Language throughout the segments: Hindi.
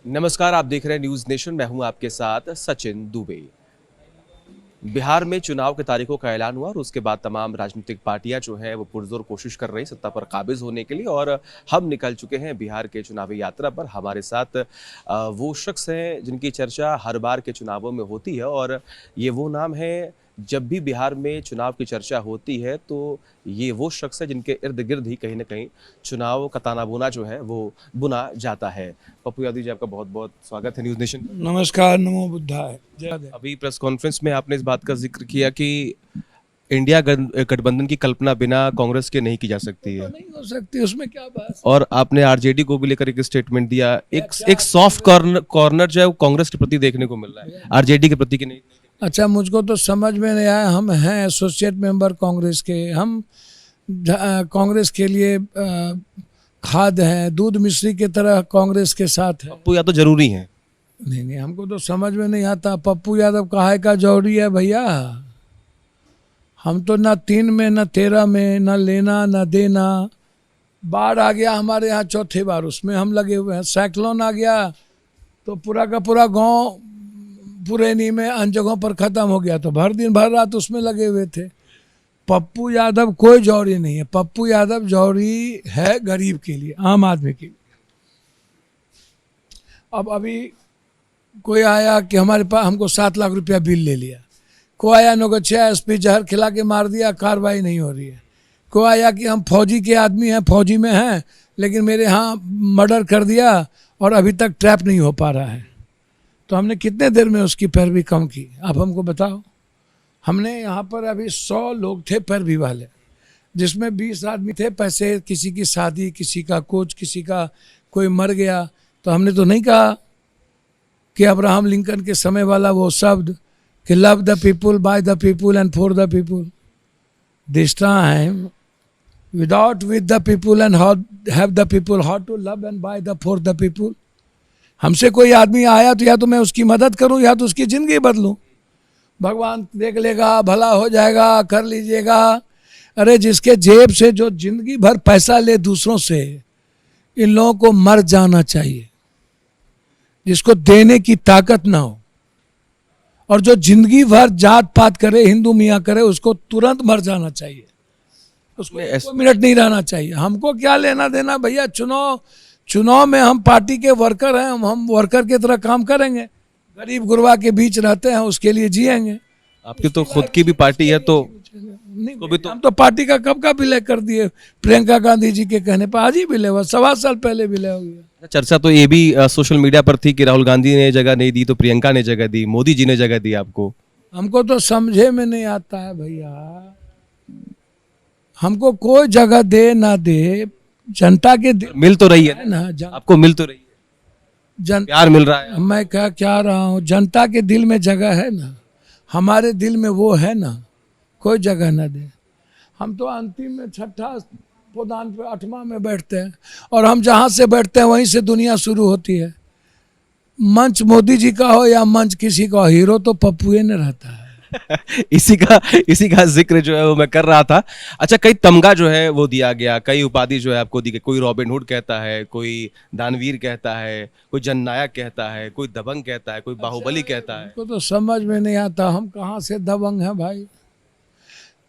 नमस्कार, आप देख रहे हैं न्यूज़ नेशन। मैं हूं आपके साथ सचिन दुबे। बिहार में चुनाव की तारीखों का ऐलान हुआ और उसके बाद तमाम राजनीतिक पार्टियां जो हैं वो पुरजोर कोशिश कर रही सत्ता पर काबिज होने के लिए, और हम निकल चुके हैं बिहार के चुनावी यात्रा पर। हमारे साथ वो शख्स हैं जिनकी चर्चा हर बार के चुनावों में होती है, और ये वो नाम है, जब भी बिहार में चुनाव की चर्चा होती है तो ये वो शख्स है जिनके इर्द गिर्द ही कहीं ना कहीं चुनाव का ताना बुना जो है वो बुना जाता है। पप्पू यादव जी, आपका बहुत बहुत स्वागत है न्यूज़ नेशन पर। नमस्कार, नमो बुद्धाय। जय जय। अभी प्रेस कॉन्फ्रेंस में आपने इस बात का जिक्र किया कि इंडिया गठबंधन की कल्पना बिना कांग्रेस के नहीं की जा सकती तो है, नहीं हो सकती, उसमें क्या बात। और आपने आरजेडी को भी लेकर एक स्टेटमेंट दिया। एक सॉफ्ट कॉर्नर जो है वो कांग्रेस के प्रति देखने को मिल रहा है, आरजेडी के प्रति की नहीं। अच्छा, मुझको तो समझ में नहीं आया। हम हैं एसोसिएट मेंबर कांग्रेस के। हम कांग्रेस के लिए खाद हैं, दूध मिश्री की तरह कांग्रेस के साथ है। पप्पू यादव जरूरी है। नहीं नहीं, हमको तो समझ में नहीं आता। पप्पू यादव काहे का जौहरी है भैया? हम तो ना 3 में, ना 13 में, ना लेना ना देना। बाढ़ आ गया हमारे यहाँ चौथे बार, उसमें हम लगे हुए हैं। साइक्लोन आ गया तो पूरा का पूरा गांव पुरैनी में अन्य जगहों पर ख़त्म हो गया, तो भर दिन भर रात उसमें लगे हुए थे। पप्पू यादव कोई जौहरी नहीं है। पप्पू यादव जौहरी है गरीब के लिए, आम आदमी के लिए। अब अभी कोई आया कि हमारे पास हमको 7 लाख रुपया बिल ले लिया। कोई आया नौगछिया एसपी जहर खिला के मार दिया, कार्रवाई नहीं हो रही है। कोई आया कि हम फौजी के आदमी हैं, फौजी में हैं, लेकिन मेरे यहाँ मर्डर कर दिया और अभी तक ट्रैप नहीं हो पा रहा है। तो हमने कितने देर में उसकी पैरवी कम की, आप हमको बताओ। हमने यहाँ पर अभी 100 लोग थे पैरवी वाले, जिसमें 20 आदमी थे पैसे, किसी की शादी, किसी का कुछ, किसी का कोई मर गया। तो हमने तो नहीं कहा कि अब्राहम लिंकन के समय वाला वो शब्द कि love the people, by the people and for the people. This time without with the people and have the people, how to love and by the for the people. हमसे कोई आदमी आया तो या तो मैं उसकी मदद करूं या तो उसकी ज़िंदगी बदलूं। भगवान देख लेगा, भला हो जाएगा, कर लीजिएगा। अरे जिसके जेब से जो जिंदगी भर पैसा ले दूसरों से, इन लोगों को मर जाना चाहिए। जिसको देने की ताकत ना हो और जो जिंदगी भर जात पात करे, हिंदू मियाँ करे, उसको तुरंत मर जाना चाहिए। उसको 1 मिनट नहीं रहना चाहिए। हमको क्या लेना देना भैया? चुनाव में हम पार्टी के वर्कर हैं, हम वर्कर की तरह काम करेंगे। गरीब गुरबा के बीच रहते हैं, उसके लिए जिएंगे। आपकी तो खुद की भी पार्टी है, तो नहीं भी तो हम तो पार्टी का कब का विलय कर दिए। प्रियंका गांधी जी के कहने पर आज ही विलय हुआ, 1.25 साल पहले विलय हो गया। चर्चा तो ये भी सोशल मीडिया पर थी कि राहुल गांधी ने जगह नहीं दी तो प्रियंका ने जगह दी, मोदी जी ने जगह दी आपको। हमको तो समझे में नहीं आता है भैया। हमको कोई जगह दे ना दे, जनता के मिल तो रही है ना, आपको, मिल तो रही है, प्यार मिल रहा है। मैं क्या रहा हूँ, जनता के दिल में जगह है ना, हमारे दिल में वो है ना। कोई जगह ना दे। हम तो अंतिम में 6ठा पोदान पे 8वां में बैठते हैं, और हम जहाँ से बैठते हैं वहीं से दुनिया शुरू होती है। मंच मोदी जी का हो या मंच किसी का हो, हीरो तो पप्पूए ने रहता है। इसी का जिक्र जो है वो मैं कर रहा था। अच्छा, कई तमगा जो है वो दिया गया, कई उपाधि जो है आपको दी गई। कोई रॉबिन हुड कहता है, कोई दानवीर कहता है, कोई जननायक कहता है, कोई दबंग कहता है, कोई बाहुबली कहता है। को तो समझ में नहीं आता हम कहाँ से दबंग हैं भाई।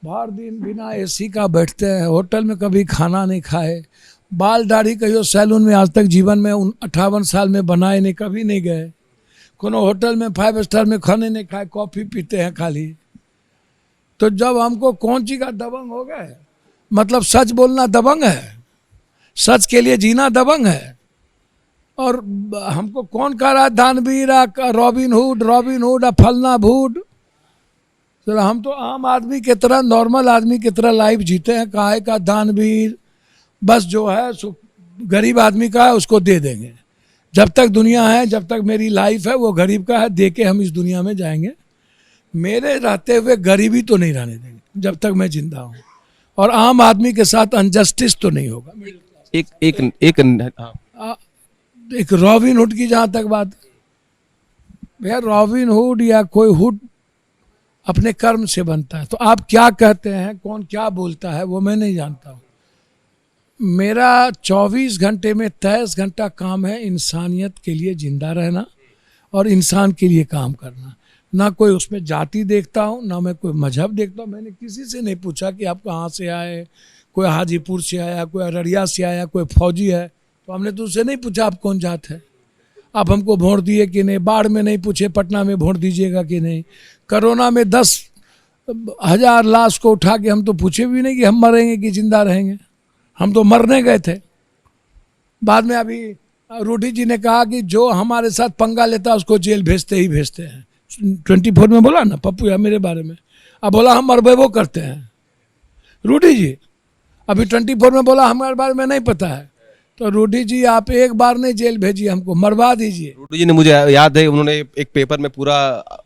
भर दिन बिना एसी का बैठते हैं, होटल में कभी खाना नहीं खाए, बाल दाढ़ी कहियो सैलून में आज तक जीवन में 58 साल में बनाए नहीं, कभी नहीं गए। कोनो होटल में 5 स्टार में खाने नहीं खाए, कॉफ़ी पीते हैं खाली। तो जब हमको कौन चीज़ का दबंग हो गए, मतलब सच बोलना दबंग है, सच के लिए जीना दबंग है। और हमको कौन कह रहा है दानवीर, रॉबिन हुड फलना भूड? तो हम तो आम आदमी की तरह, नॉर्मल आदमी की तरह लाइफ जीते हैं। काहे का दानवीर? बस जो है गरीब आदमी का है, उसको दे देंगे। जब तक दुनिया है, जब तक मेरी लाइफ है, वो गरीब का है, दे के हम इस दुनिया में जाएंगे। मेरे रहते हुए गरीबी तो नहीं रहने देंगे जब तक मैं जिंदा हूँ। और आम आदमी के साथ अनजस्टिस तो नहीं होगा। एक रॉबिन हुड की जहाँ तक बात, भैया रॉबिन हुड या कोई हुड अपने कर्म से बनता है। तो आप क्या कहते हैं, कौन क्या बोलता है, वो मैं नहीं जानता हूँ। मेरा 24 घंटे में 23 घंटा काम है इंसानियत के लिए जिंदा रहना और इंसान के लिए काम करना। ना कोई उसमें जाति देखता हूँ, ना मैं कोई मजहब देखता हूँ। मैंने किसी से नहीं पूछा कि आप कहाँ से आए, कोई हाजीपुर से आया, कोई अररिया से आया, कोई फौजी है, तो हमने तो उससे नहीं पूछा आप कौन जात है, आप हमको वोट दिए कि नहीं। बाढ़ में नहीं पूछे पटना में वोट दीजिएगा कि नहीं। कोरोना में 10,000 लाश को उठा के हम तो पूछे भी नहीं कि हम मरेंगे कि जिंदा रहेंगे, हम तो मरने गए थे। बाद में अभी रूडी जी ने कहा कि जो हमारे साथ पंगा लेता है उसको जेल भेजते ही भेजते हैं। 24 में बोला ना पप्पू या मेरे बारे में, अब बोला हम मरबे वो करते हैं रूडी जी। अभी 24 में बोला हमारे बारे में नहीं पता है। तो रूडी जी आप एक बार नहीं जेल भेजिए, हमको मरवा दीजिए। रूडी जी ने, मुझे याद है, उन्होंने एक पेपर में पूरा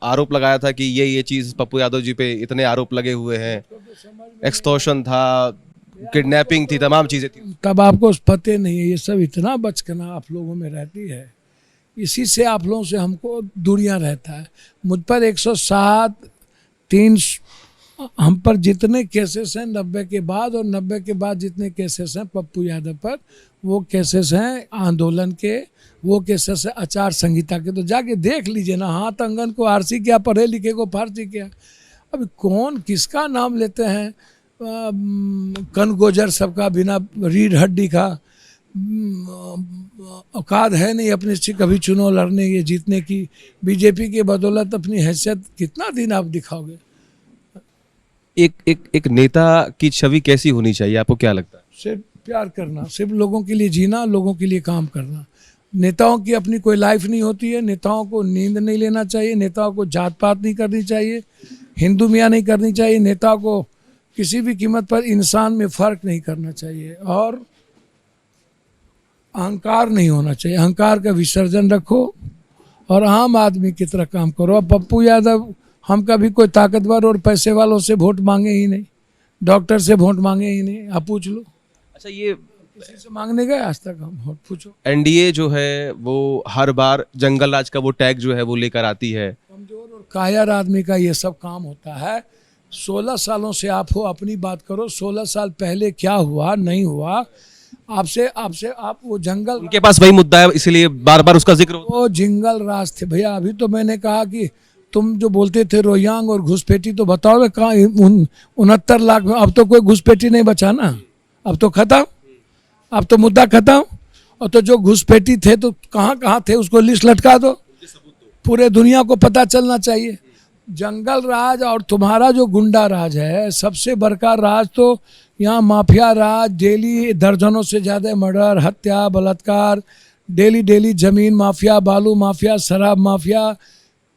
आरोप लगाया था कि ये चीज पप्पू यादव जी पे इतने आरोप लगे हुए हैं, एक्सटॉर्शन था, किडनैपिंग थी, तमाम चीजें थी। तब आपको पते नहीं है, ये सब इतना बचकना आप लोगों में रहती है, इसी से आप लोगों से हमको दूरियां रहता है। मुझ पर 107, 3 हम पर जितने केसेस हैं 90 के बाद, और 90 के बाद जितने केसेस हैं पप्पू यादव पर, वो केसेस हैं आंदोलन के, वो केसेस हैं आचार संहिता के। तो जाके देख लीजिए ना, हाथ अंगन को आरसी क्या, पढ़े लिखे को फारसी क्या। अब कौन किसका नाम लेते हैं, कन गोजर सबका बिना रीढ़ हड्डी का, औकात है नहीं अपने से कभी चुनाव लड़ने ये जीतने की। बीजेपी के बदौलत अपनी हैसियत कितना दिन आप दिखाओगे। एक नेता की छवि कैसी होनी चाहिए, आपको क्या लगता है? सिर्फ प्यार करना, सिर्फ लोगों के लिए जीना, लोगों के लिए काम करना। नेताओं की अपनी कोई लाइफ नहीं होती है। नेताओं को नींद नहीं लेना चाहिए, नेताओं को जात पात नहीं करनी चाहिए, हिंदू मियाँ नहीं करनी चाहिए। नेता को किसी भी कीमत पर इंसान में फर्क नहीं करना चाहिए, और अहंकार नहीं होना चाहिए। अहंकार का विसर्जन रखो और आम आदमी की तरह काम करो। अब पप्पू यादव हम कभी कोई ताकतवर और पैसे वालों से वोट मांगे ही नहीं, डॉक्टर से वोट मांगे ही नहीं, आप पूछ लो। अच्छा, ये किसी से मांगने गए आज तक हम? वोट पूछो। एनडीए जो है वो हर बार जंगल राज का वो टैग जो है वो लेकर आती है। कमजोर और कायर आदमी का ये सब काम होता है। 16 सालों से आप हो, अपनी बात करो। 16 साल पहले क्या हुआ नहीं हुआ, आपसे आप वो जंगल, उनके पास वही मुद्दा है, इसलिए बार बार उसका जिक्र होता है। वो जंगल राज थे भैया। अभी तो मैंने कहा कि तुम जो बोलते थे रोहतांग और घुसपैठी, तो बताओ ना कहाँ 69 लाख में? अब तो कोई घुसपैठी नहीं बचा ना, अब तो खत्म, अब तो मुद्दा खत्म। और तो जो घुसपैठी थे तो कहाँ कहाँ थे, उसको लिस्ट लटका दो, पूरे दुनिया को पता चलना चाहिए। जंगल राज और तुम्हारा जो गुंडा राज है, सबसे बड़का राज तो यहाँ माफिया राज। डेली दर्जनों से ज़्यादा मर्डर, हत्या, बलात्कार, डेली जमीन माफिया, बालू माफिया, शराब माफिया।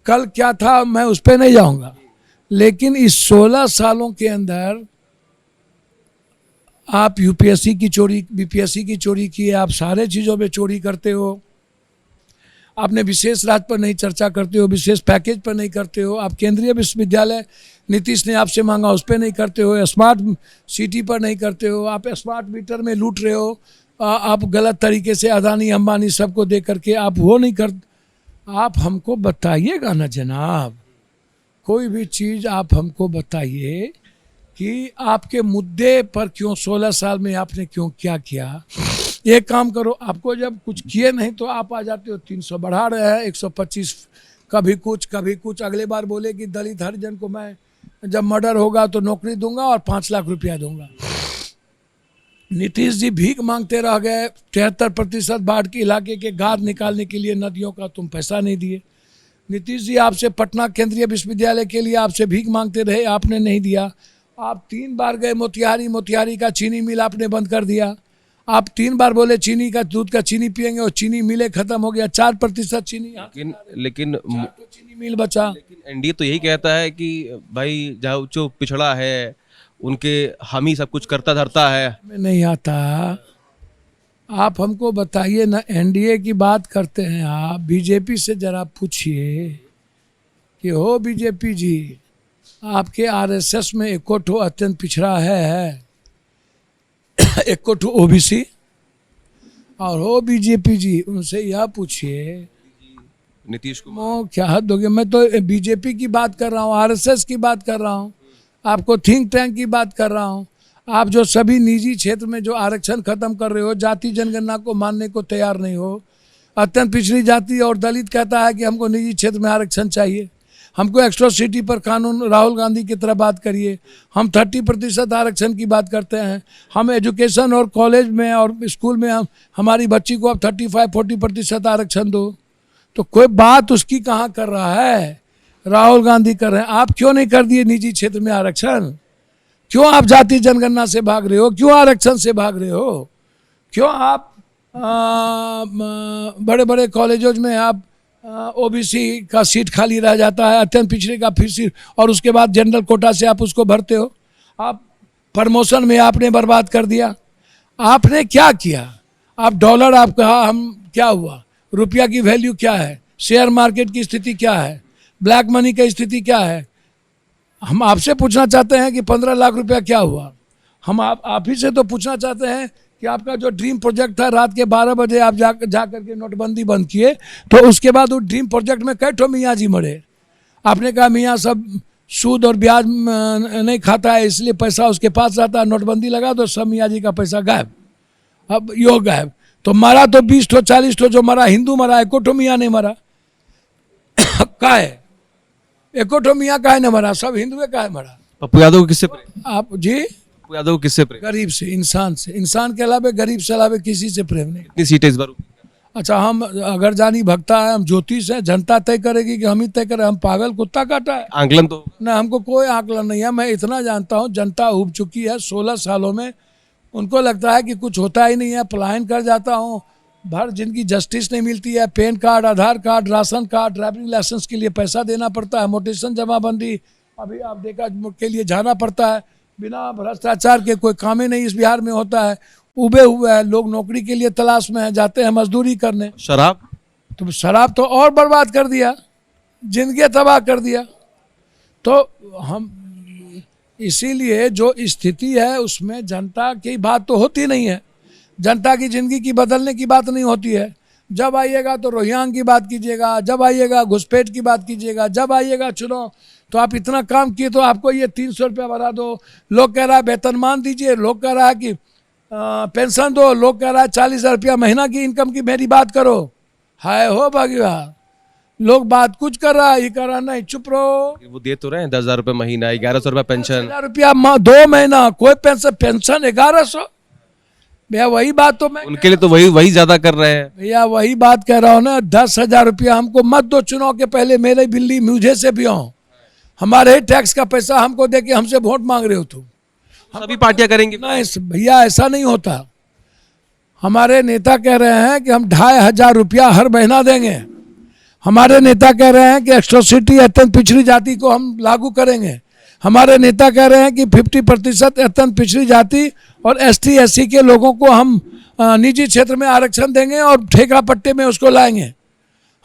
कल क्या था मैं उस पर नहीं जाऊँगा, लेकिन इस 16 सालों के अंदर आप यूपीएससी की चोरी, बीपीएससी की चोरी की, आप सारे चीज़ों पे चोरी करते हो। आपने विशेष राज्य पर नहीं चर्चा करते हो, विशेष पैकेज पर नहीं करते हो। आप केंद्रीय विश्वविद्यालय नीतीश ने आपसे मांगा उस पर नहीं करते हो, स्मार्ट सिटी पर नहीं करते हो, आप स्मार्ट मीटर में लूट रहे हो, आप गलत तरीके से अदानी अंबानी सबको दे करके आप वो नहीं कर। आप हमको बताइएगा ना जनाब, कोई भी चीज़ आप हमको बताइए कि आपके मुद्दे पर क्यों 16 साल में आपने क्यों क्या किया। एक काम करो, आपको जब कुछ किए नहीं तो आप आ जाते हो 300 बढ़ा रहे हैं, 125, कभी कुछ। अगले बार बोले कि दलित हरिजन को मैं जब मर्डर होगा तो नौकरी दूंगा और 5 लाख रुपया दूंगा। नीतीश जी भीख मांगते रह गए। 73% बाढ़ के इलाके के गाद निकालने के लिए नदियों का तुम पैसा नहीं दिए। नीतीश जी आपसे पटना केंद्रीय विश्वविद्यालय के लिए आपसे भीख मांगते रहे, आपने नहीं दिया। आप 3 बार गए मोतिहारी का चीनी मिल आपने बंद कर दिया। आप 3 बार बोले चीनी का दूध का चीनी पियेंगे और चीनी मिले खत्म हो गया। 4% चीनी, लेकिन चीनी मिल बचा। लेकिन एनडीए तो यही कहता है कि भाई जो पिछड़ा है उनके हम ही सब कुछ करता धरता है। में नहीं आता। आप हमको बताइए ना, एनडीए की बात करते हैं आप, बीजेपी से जरा पूछिए कि हो बीजेपी जी, आपके आरएसएस में एको ठो अत्यंत पिछड़ा है, एको ठो ओबीसी, और हो बीजेपी जी उनसे यह पूछिए नीतीश कुमार क्या हद हो गया। मैं तो बीजेपी की बात कर रहा हूँ, आरएसएस की बात कर रहा हूँ, आपको थिंक टैंक की बात कर रहा हूँ। आप जो सभी निजी क्षेत्र में जो आरक्षण खत्म कर रहे हो, जाति जनगणना को मानने को तैयार नहीं हो, अत्यंत पिछड़ी जाति और दलित कहता है कि हमको निजी क्षेत्र में आरक्षण चाहिए, हमको एक्स्ट्रोसिटी पर कानून राहुल गांधी की तरह बात करिए, हम 30% आरक्षण की बात करते हैं, हम एजुकेशन और कॉलेज में और स्कूल में हम हमारी बच्ची को अब 35-40% आरक्षण दो, तो कोई बात उसकी कहाँ कर रहा है, राहुल गांधी कर रहे हैं। आप क्यों नहीं कर दिए निजी क्षेत्र में आरक्षण? क्यों आप जाति जनगणना से भाग रहे हो? क्यों आरक्षण से भाग रहे हो? क्यों आप बड़े बड़े कॉलेजों में आप ओबीसी का सीट खाली रह जाता है, अत्यंत पिछड़े का फिर सीट, और उसके बाद जनरल कोटा से आप उसको भरते हो। आप प्रमोशन में आपने बर्बाद कर दिया। आपने क्या किया? आप डॉलर, आप कहा हम क्या हुआ, रुपया की वैल्यू क्या है, शेयर मार्केट की स्थिति क्या है, ब्लैक मनी की स्थिति क्या है। हम आपसे पूछना चाहते हैं कि 15 लाख रुपया क्या हुआ। हम आप ही से तो पूछना चाहते हैं कि आपका जो ड्रीम प्रोजेक्ट था, रात के 12 बजे आप जा करके नोटबंदी बंद किए, तो उसके बाद उस ड्रीम प्रोजेक्ट में कई ठो मियाँ जी मरे। आपने कहा मियाँ सब सूद और ब्याज नहीं खाता है, इसलिए पैसा उसके पास रहता है, नोटबंदी लगा दो, सब मियाँ जी का पैसा गायब। अब यो गायब तो मरा तो 20 ठो 40 ठो जो मरा, हिंदू मरा, एको ठो मियाँ नहीं मरा। का है एको ठो मियाँ का है नहीं मरा, सब हिंदुए का है मरा। पप्पू यादव को किससे प्रेम? आप जी, पप्पू यादव को किससे प्रेम? गरीब से, इंसान से, इंसान के अलावे गरीब से अलावे किसी से प्रेम नहीं। कितनी सीटें इस बार? अच्छा, हम अगर जानी भक्ता है, हम ज्योतिष है, जनता तय करेगी कि हम ही तय करें? हम पागल कुत्ता काटा है? आंकलन तो ना, हमको कोई आकलन नहीं है। मैं इतना जानता हूँ, जनता उब चुकी है 16 सालों में। उनको लगता है कि कुछ होता ही नहीं है, पलायन कर जाता हूँ, भर जिनकी जस्टिस नहीं मिलती है। PAN card, Aadhaar card, ration card, driving licence के लिए पैसा देना पड़ता है, मोटेशन जमाबंदी अभी आप देखा के लिए जाना पड़ता है। बिना भ्रष्टाचार के कोई काम ही नहीं इस बिहार में होता है। उबे हुए हैं लोग, नौकरी के लिए तलाश में हैं, जाते हैं मजदूरी करने। शराब, तो शराब तो और बर्बाद कर दिया, जिंदगी तबाह कर दिया। तो हम इसीलिए जो स्थिति है उसमें जनता की बात तो होती नहीं है, जनता की ज़िंदगी की बदलने की बात नहीं होती है। जब आइएगा तो रोहिंग्या की बात कीजिएगा, जब आइएगा घुसपैठ की बात कीजिएगा, जब आइएगा चुनाव तो आप इतना काम किए तो आपको ये 300 रुपया बढ़ा दो, लोग कह रहा है वेतनमान दीजिए, लोग कह रहा है कि पेंशन दो, लोग कह रहा है 40,000 रुपया महीना की इनकम की मेरी बात करो। हाय हो भगवा, लोग बात कुछ कर रहा है, ये कर रहा नहीं, चुप रहो। वो दे तो रहे हैं 10,000 रुपये महीना, 1100 रुपये पेंशन, 10,000 रुपया 2 महीना, कोई पेंशन 1100। भैया वही बात तो मैं उनके लिए तो वही ज्यादा कर रहे हैं। भैया वही बात कह रहा हूँ ना, 10,000 रुपया हमको मत दो चुनाव के पहले, मेरे बिल्ली मुझे से भी हो, हमारे ही टैक्स का पैसा हमको दे के हमसे वोट मांग रहे हो तुम। सभी पार्टियां करेंगी? नहीं भैया, ऐसा नहीं होता। हमारे नेता कह रहे हैं कि हम 2,500 रुपया हर महीना देंगे। हमारे नेता कह रहे हैं कि एक्स्ट्रोसिटी अत्यंत पिछड़ी जाति को हम लागू करेंगे। हमारे नेता कह रहे हैं कि 50% अत्यंत पिछड़ी जाति और ST SC के लोगों को हम निजी क्षेत्र में आरक्षण देंगे और ठेका पट्टे में उसको लाएंगे।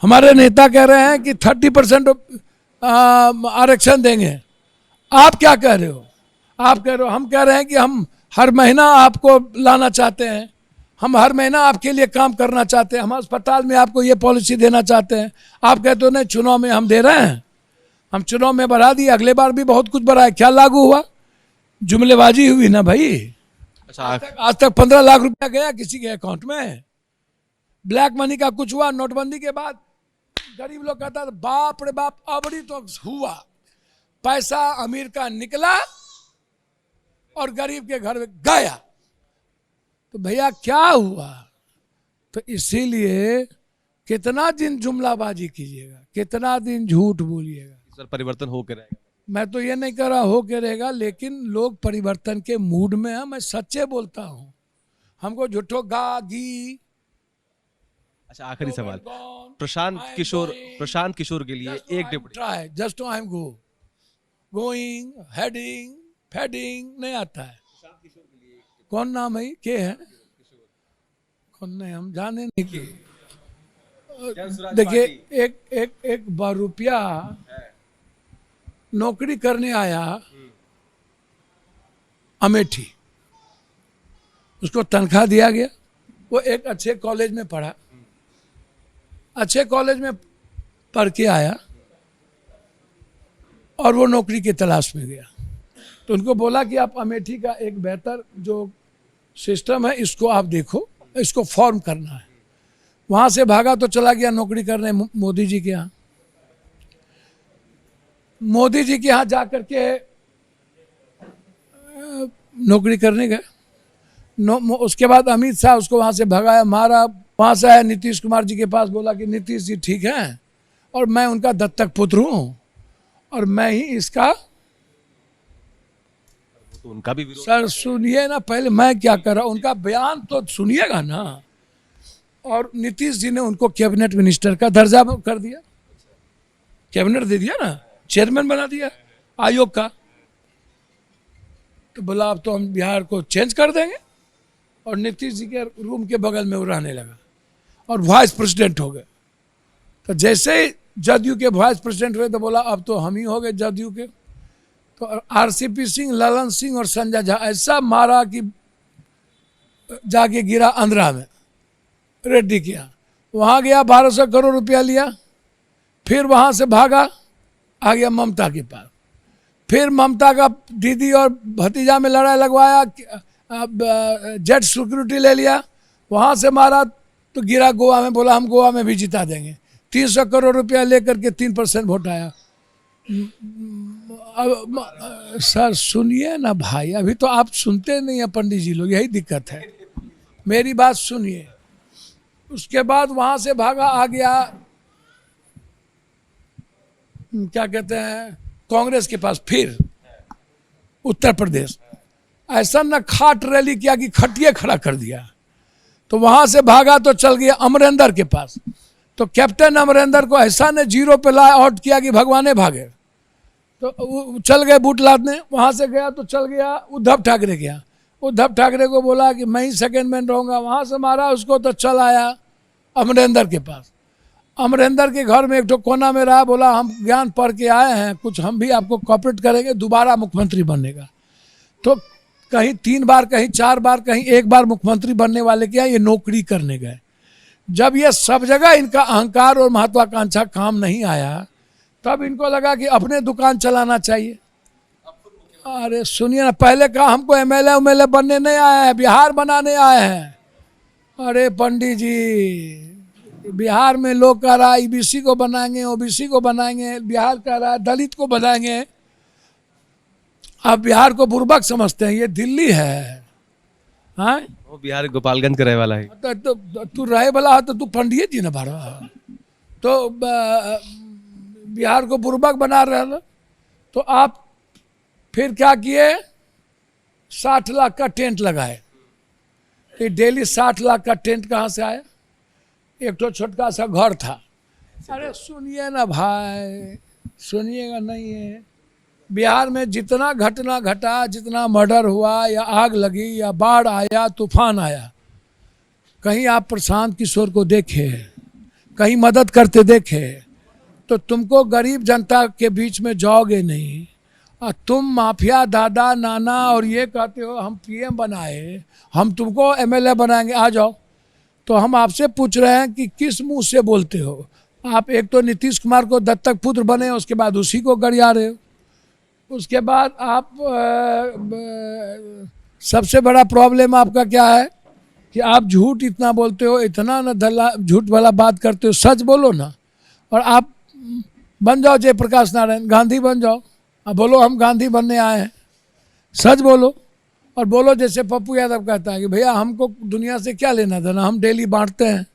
हमारे नेता कह रहे हैं कि 30% आरक्षण देंगे। आप क्या कह रहे हो? आप कह रहे हो, हम कह रहे हैं कि हम हर महीना आपको लाना चाहते हैं, हम हर महीना आपके लिए काम करना चाहते हैं, हम अस्पताल में आपको ये पॉलिसी देना चाहते हैं। आप कहते हो नहीं चुनाव में हम दे रहे हैं, हम चुनाव में बढ़ा दिए, अगले बार भी बहुत कुछ बढ़ाए, क्या लागू हुआ? जुमलेबाजी हुई ना भाई। अच्छा, आज तक 15 लाख रुपया गया किसी के अकाउंट में? ब्लैक मनी का कुछ हुआ? नोटबंदी के बाद गरीब लोग कहता था बाप रे बाप, अबड़ी तो हुआ, पैसा अमीर का निकला और गरीब के घर में गया। तो भैया क्या हुआ? तो इसीलिए कितना दिन जुमलाबाजी कीजिएगा, कितना दिन झूठ बोलिएगा? सर परिवर्तन होकर रहेगा? मैं तो ये नहीं कह रहा हो के रहेगा, लेकिन लोग परिवर्तन के मूड में हैं। मैं सच्चे बोलता हूं, हमको झूठो गा गी। अच्छा, आखिरी सवाल, प्रशांत किशोर के लिए एक deputy try just I am going heading fading नहीं आता है। कौन नाम है के है? कौन नहीं, हम जाने नहीं कि। देखिए, एक ₹1 नौकरी करने आया अमेठी, उसको तनख्वाह दिया गया, वो एक अच्छे कॉलेज में पढ़ा, अच्छे कॉलेज में पढ़ के आया और वो नौकरी की तलाश में गया। तो उनको बोला कि आप अमेठी का एक बेहतर जो सिस्टम है इसको आप देखो, इसको फॉर्म करना है। वहाँ से भागा तो चला गया नौकरी करने मोदी जी के यहाँ। मोदी जी के यहाँ जा करके नौकरी करने गए। उसके बाद अमित शाह उसको वहाँ से भगाया, मारा। वहाँ से आया नीतीश कुमार जी के पास, बोला कि नीतीश जी ठीक हैं और मैं उनका दत्तक पुत्र हूँ और मैं ही इसका। तो उनका भी विरोध। सर सुनिए ना, पहले मैं क्या कर रहा हूँ, उनका बयान तो सुनिएगा ना। और नीतीश जी ने उनको कैबिनेट मिनिस्टर का दर्जा कर दिया, कैबिनेट दे दिया ना, चेयरमैन बना दिया आयोग का। तो बोला अब तो हम बिहार को चेंज कर देंगे, और नीतीश जी के रूम के बगल में वो रहने लगा और वाइस प्रेसिडेंट हो गए। तो जैसे ही जदयू के वाइस प्रेसिडेंट हुए तो बोला अब तो हम ही हो गए जदयू के। तो आरसीपी सिंह, ललन सिंह और संजय झा ऐसा मारा कि जाके गिरा आंध्रा में रेड्डी के यहाँ। वहाँ गया, 1200 करोड़ रुपया लिया, फिर वहाँ से भागा, आ गया ममता के पास। फिर ममता का दीदी और भतीजा में लड़ाई लगवाया, जेट सिक्योरिटी ले लिया, वहाँ से मारा तो गिरा गोवा में, बोला हम गोवा में भी जिता देंगे। 300 करोड़ रुपया लेकर के 3% वोट आया। अब सर सुनिए ना भाई, अभी तो आप सुनते नहीं हैं पंडित जी लोग, यही दिक्कत है। मेरी बात सुनिए। उसके बाद वहाँ से भागा, आ गया क्या कहते हैं कांग्रेस के पास, फिर उत्तर प्रदेश। ऐसा न खाट रैली किया कि खटिया खड़ा कर दिया। तो वहां से भागा तो चल गया अमरेंद्र के पास। तो कैप्टन अमरेंद्र को ऐसा ने जीरो पे ला आउट किया कि भगवाने भागे। तो चल गए बूट लादने। वहां से गया तो चल गया उद्धव ठाकरे गया। उद्धव ठाकरे को बोला कि मैं ही सेकेंड मैन रहूंगा। वहां से मारा उसको तो चल आया अमरेंद्र के पास। अमरेंद्र के घर में एक तो कोना में रहा, बोला हम ज्ञान पढ़ के आए हैं, कुछ हम भी आपको कॉपरेट करेंगे दोबारा मुख्यमंत्री बनने का। तो कहीं 3 बार, कहीं 4 बार, कहीं 1 बार मुख्यमंत्री बनने वाले क्या ये नौकरी करने गए। जब ये सब जगह इनका अहंकार और महत्वाकांक्षा काम नहीं आया, तब इनको लगा कि अपने दुकान चलाना चाहिए। अरे सुनिए ना, पहले कहा हमको एमएलए बनने नहीं आया है, बिहार बनाने आए हैं। अरे पंडित जी, बिहार में लोग कह रहा है ईबीसी को बनाएंगे, ओबीसी को बनाएंगे, बिहार कह रहा है दलित को बनाएंगे। आप बिहार को बुर्बक समझते हैं, ये दिल्ली है। हाँ, वो बिहार गोपालगंज का रहे वाला है। तो तू रहे वाला है तो तू पंडित जी ना भरा। तो बिहार को बुर्बक बना रहे। तो आप फिर क्या किए, 60 लाख का टेंट लगाए। तो डेली 60 लाख का टेंट कहाँ से आया? एक तो छोटका सा घर था। अरे सुनिए ना भाई, सुनिएगा नहीं है। बिहार में जितना घटना घटा, जितना मर्डर हुआ या आग लगी या बाढ़ आया, तूफान आया, कहीं आप प्रशांत किशोर को देखे, कहीं मदद करते देखे? तो तुमको गरीब जनता के बीच में जाओगे नहीं। और तुम माफिया दादा नाना और ये कहते हो हम पीएम बनाए, हम तुमको एमएलए बनाएंगे, आ जाओ। तो हम आपसे पूछ रहे हैं कि किस मुंह से बोलते हो आप? एक तो नीतीश कुमार को दत्तक पुत्र बने, उसके बाद उसी को गरिया रहे हो। उसके बाद आप सबसे बड़ा प्रॉब्लम आपका क्या है कि आप झूठ इतना बोलते हो, इतना न धला झूठ वाला बात करते हो। सच बोलो ना। और आप बन जाओ जयप्रकाश नारायण, गांधी बन जाओ। अब बोलो हम गांधी बनने आए हैं, सच बोलो। और बोलो जैसे पप्पू यादव कहता है कि भैया हमको दुनिया से क्या लेना देना, हम डेली बांटते हैं।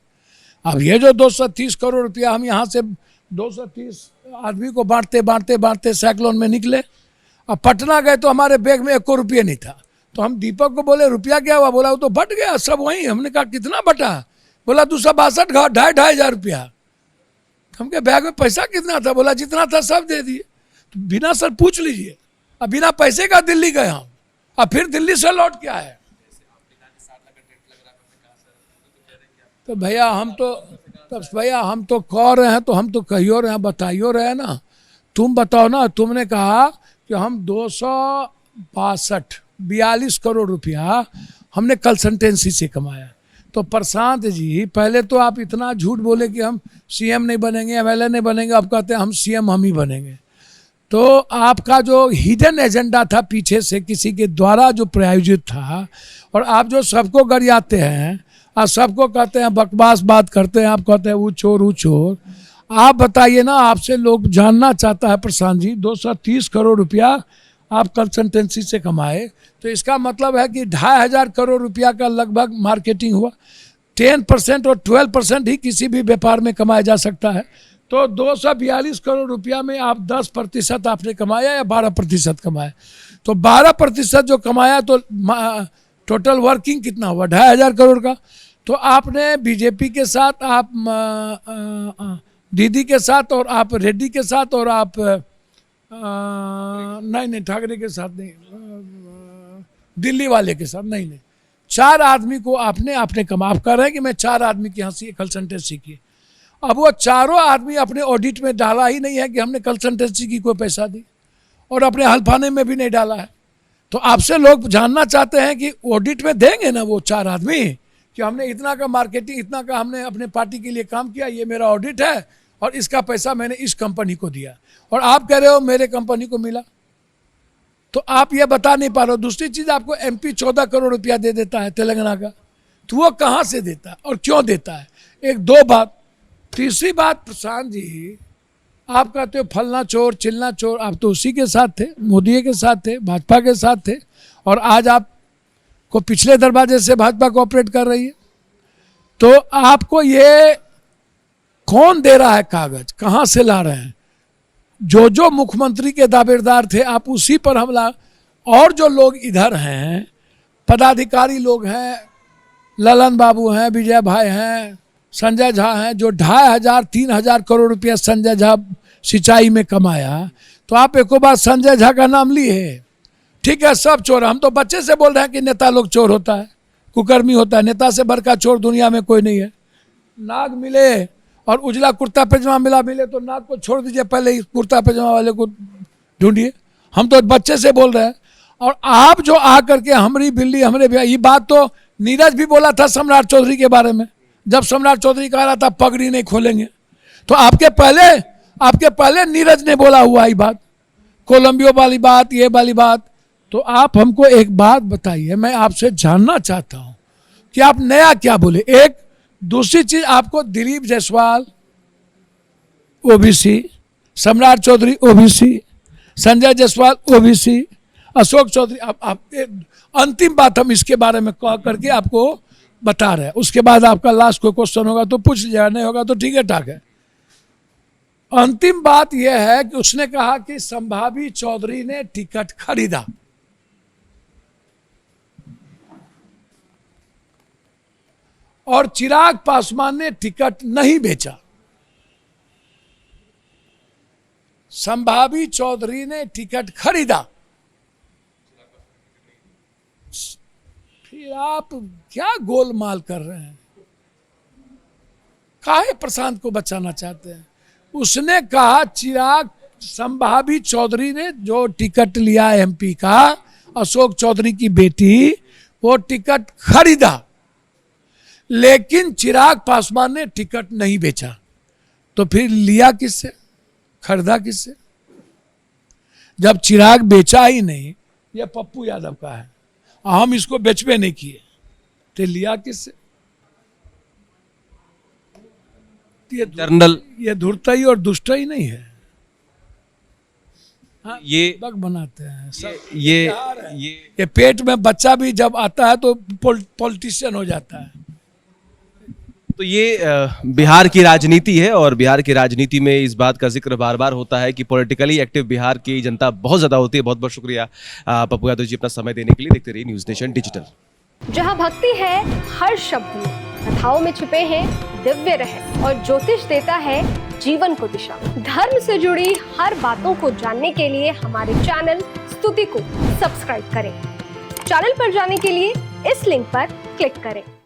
अब ये जो 230 करोड़ रुपया हम यहाँ से 230 आदमी को बांटते बांटते बांटते साइक्लोन में निकले। अब पटना गए तो हमारे बैग में 1 रुपया नहीं था। तो हम दीपक को बोले रुपया क्या हुआ? बोला वो तो बट गया सब वहीं। हमने कहा कितना बटा? बोला 262 2,500 रुपया। हमके बैग में पैसा कितना था? बोला जितना था सब दे दिए। तो बिना सर पूछ लीजिए, अब बिना पैसे का दिल्ली गए हम, अब फिर दिल्ली से लौट के आए। तो भैया हम तो कह रहे हैं, तो हम तो कहियो रहे हैं, बताइयो रहे हैं ना। तुम बताओ ना, तुमने कहा कि हम 242 करोड़ रुपया हमने कंसल्टेंसी से कमाया। तो प्रशांत जी, पहले तो आप इतना झूठ बोले कि हम सीएम नहीं बनेंगे, एमएलए नहीं बनेंगे, अब कहते हैं हम सीएम हम ही बनेंगे। तो आपका जो हिडन एजेंडा था पीछे से किसी के द्वारा जो प्रायोजित था, और आप जो सबको गरियाते हैं और सबको कहते हैं बकवास बात करते हैं, आप कहते हैं वो चोर। आप बताइए ना, आपसे लोग जानना चाहता है प्रशांत जी, 230 करोड़ रुपया आप कंसल्टेंसी से कमाए, तो इसका मतलब है कि 2500 करोड़ रुपया का लगभग मार्केटिंग हुआ। 10% और 12% ही किसी भी व्यापार में कमाया जा सकता है। तो 242 करोड़ रुपया में आप 10% आपने कमाया या 12% कमाया? तो 12% जो कमाया तो टोटल वर्किंग कितना हुआ? 2500 करोड़ का। तो आपने बीजेपी के साथ, आप दीदी के साथ, और आप रेड्डी के साथ, और आप नहीं ठाकरे के साथ नहीं, दिल्ली वाले के साथ नहीं, 4 आदमी को आपने कमा। आप कह रहे हैं कि मैं 4 आदमी की यहाँ से कंसल्टेंसी की। अब वो चारों आदमी अपने ऑडिट में डाला ही नहीं है कि हमने कंसल्टेंसी की कोई पैसा दी, और अपने हल्फाने में भी नहीं डाला है। तो आपसे लोग जानना चाहते हैं कि ऑडिट में देंगे ना वो 4 आदमी कि हमने इतना का मार्केटिंग, इतना का हमने अपने पार्टी के लिए काम किया, ये मेरा ऑडिट है और इसका पैसा मैंने इस कंपनी को दिया, और आप कह रहे हो मेरे कंपनी को मिला। तो आप ये बता नहीं पा रहे हो। दूसरी चीज़, आपको एमपी 14 करोड़ रुपया दे देता है तेलंगाना का, तो वो कहाँ से देता है और क्यों देता है? 1-2 बात। तीसरी बात, प्रशांत जी, आप कहते हो फलना चोर चिलना चोर, आप तो उसी के साथ थे, मोदी के साथ थे, भाजपा के साथ थे, और आज आपको पिछले दरवाजे से भाजपा कोऑपरेट कर रही है। तो आपको ये कौन दे रहा है कागज, कहाँ से ला रहे हैं? जो मुख्यमंत्री के दावेदार थे आप उसी पर हमला। और जो लोग इधर हैं, पदाधिकारी लोग हैं, ललन बाबू हैं, विजय भाई हैं, संजय झा हैं, जो 2500-3000 करोड़ रुपया संजय झा सिंचाई में कमाया। तो आप एक बार संजय झा का नाम लिए, ठीक है सब चोर। हम तो बच्चे से बोल रहे हैं कि नेता लोग चोर होता है, कुकर्मी होता है, नेता से बढ़कर चोर दुनिया में कोई नहीं है। नाग मिले और उजला कुर्ता पैजामा मिले तो नाग को छोड़ दीजिए, पहले ही कुर्ता पैजामा वाले को ढूंढिए। हम तो बच्चे से बोल रहे हैं। और आप जो आ करके हमरी बिल्ली हमरे भैया, ये बात तो नीरज भी बोला था सम्राट चौधरी के बारे में, जब सम्राट चौधरी कह रहा था पगड़ी नहीं खोलेंगे, तो आपके पहले नीरज ने बोला हुआ ही बात, कोलंबियो वाली बात, ये वाली बात। तो आप हमको एक बात बताइए, मैं आपसे जानना चाहता हूं कि आप नया क्या बोले। एक दूसरी चीज, आपको दिलीप जायसवाल ओबीसी, सम्राट चौधरी ओबीसी, संजय जायसवाल ओबीसी, अशोक चौधरी, आप अंतिम बात हम इसके बारे में कह करके आपको बता रहे हैं। उसके बाद आपका लास्ट कोई क्वेश्चन होगा तो पूछ लीजिएगा, नहीं होगा तो ठीक है ठाक है। अंतिम बात यह है कि उसने कहा कि संभावी चौधरी ने टिकट खरीदा, और चिराग पासवान ने टिकट नहीं बेचा। संभावी चौधरी ने टिकट खरीदा, फिर आप क्या गोलमाल कर रहे हैं? काहे प्रशांत को बचाना चाहते हैं? उसने कहा चिराग संभावी चौधरी ने जो टिकट लिया एमपी का, अशोक चौधरी की बेटी, वो टिकट खरीदा, लेकिन चिराग पासवान ने टिकट नहीं बेचा। तो फिर लिया किससे, खरीदा किससे? जब चिराग बेचा ही नहीं, यह पप्पू यादव का है, हम इसको बेचबे नहीं किए, तो लिया किससे? ये धूर्तई और दुष्टई नहीं है। हाँ, ये बग बनाते हैं सब। ये पेट में बच्चा भी जब आता है तो पॉलिटिशियन हो जाता है। तो ये बिहार की राजनीति है, और बिहार की राजनीति में इस बात का जिक्र बार बार होता है कि पॉलिटिकली एक्टिव बिहार की जनता बहुत ज्यादा होती है। बहुत बहुत शुक्रिया पप्पू यादव जी अपना समय देने के लिए। देखते रहिए न्यूज़ नेशन डिजिटल। जहां भक्ति है हर शब्द में, कथाओं में छुपे हैं दिव्य रहस्य, और ज्योतिष देता है जीवन को दिशा। धर्म से जुड़ी हर बातों को जानने के लिए हमारे चैनल स्तुति को सब्सक्राइब करें। चैनल पर जाने के लिए इस लिंक पर क्लिक करें।